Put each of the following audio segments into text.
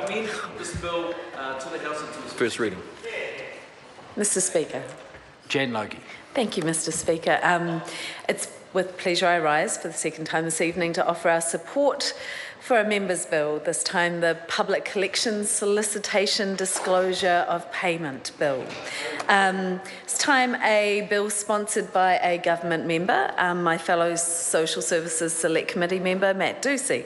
commend this bill to the House and to its First reading. Mr. Speaker. Jan Logie. Thank you, Mr. Speaker. It's with pleasure I rise for the second time this evening to offer our support for a member's bill, this time the Public Collections Solicitation Disclosure of Payment Bill. This time a bill sponsored by a government member, my fellow Social Services Select Committee member, Matt Ducey.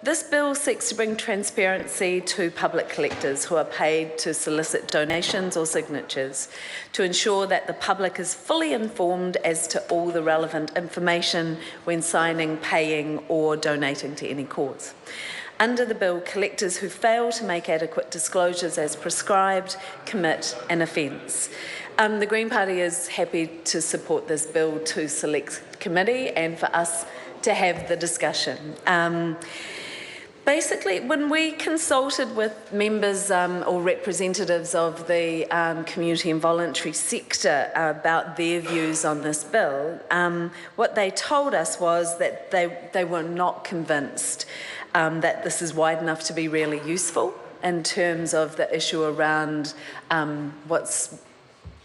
This bill seeks to bring transparency to public collectors who are paid to solicit donations or signatures to ensure that the public is fully informed as to all the relevant information when signing, paying or donating to any cause. Under the bill, collectors who fail to make adequate disclosures as prescribed commit an offence. The Green Party is happy to support this bill to Select Committee and for us to have the discussion. Basically, when we consulted with members or representatives of the community and voluntary sector about their views on this bill, what they told us was that they were not convinced that this is wide enough to be really useful in terms of the issue around what's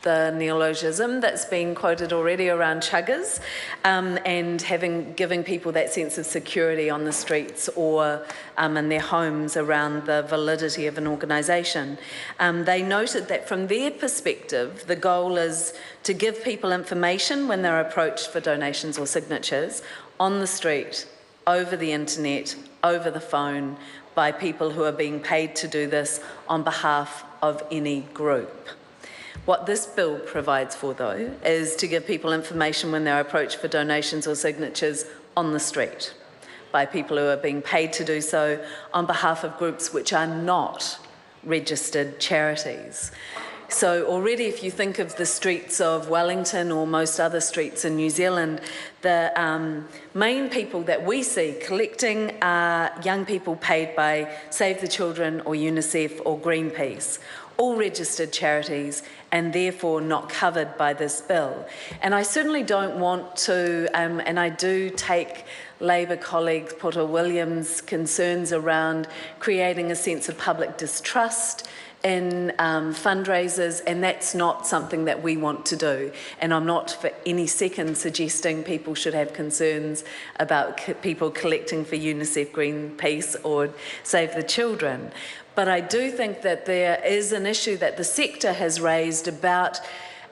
the neologism that's been quoted already around chuggers and giving people that sense of security on the streets or in their homes around the validity of an organisation. They noted that from their perspective, the goal is to give people information when they're approached for donations or signatures on the street, over the internet, over the phone, by people who are being paid to do this on behalf of any group. What this bill provides for, though, is to give people information when they're approached for donations or signatures on the street by people who are being paid to do so on behalf of groups which are not registered charities. So already, if you think of the streets of Wellington or most other streets in New Zealand, the main people that we see collecting are young people paid by Save the Children or UNICEF or Greenpeace, all registered charities and therefore not covered by this bill. And I certainly don't want to, and I do take Labour colleague Poto Williams' concerns around creating a sense of public distrust in fundraisers, and that's not something that we want to do. And I'm not for any second suggesting people should have concerns about people collecting for UNICEF, Greenpeace or Save the Children. But I do think that there is an issue that the sector has raised about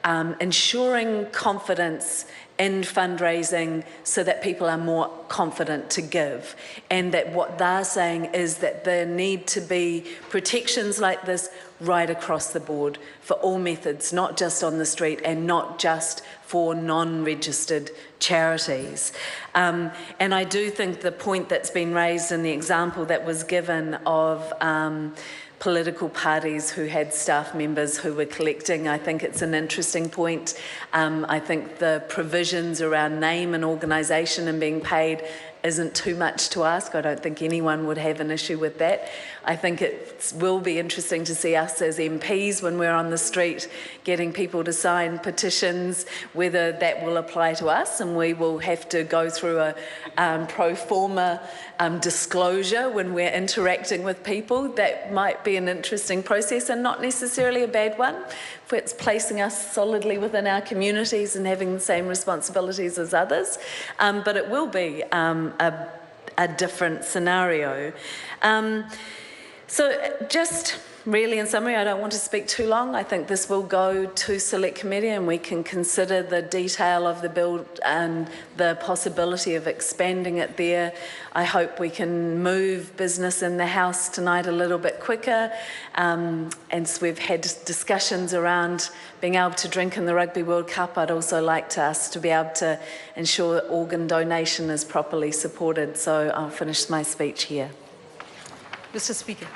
ensuring confidence in fundraising so that people are more confident to give, and that what they're saying is that there need to be protections like this right across the board for all methods, not just on the street and not just for non-registered charities. And I do think the point that's been raised in the example that was given of political parties who had staff members who were collecting, I think it's an interesting point. I think the provisions around name and organisation and being paid isn't too much to ask. I don't think anyone would have an issue with that. I think it will be interesting to see us as MPs when we're on the street getting people to sign petitions, whether that will apply to us, and we will have to go through a pro forma disclosure when we're interacting with people. That might be an interesting process and not necessarily a bad one if it's placing us solidly within our communities and having the same responsibilities as others. But it will be a different scenario. So just really in summary, I don't want to speak too long. I think this will go to Select Committee and we can consider the detail of the bill and the possibility of expanding it there. I hope we can move business in the House tonight a little bit quicker. And so we've had discussions around being able to drink in the Rugby World Cup. I'd also like us to be able to ensure that organ donation is properly supported. So I'll finish my speech here. Mr. Speaker.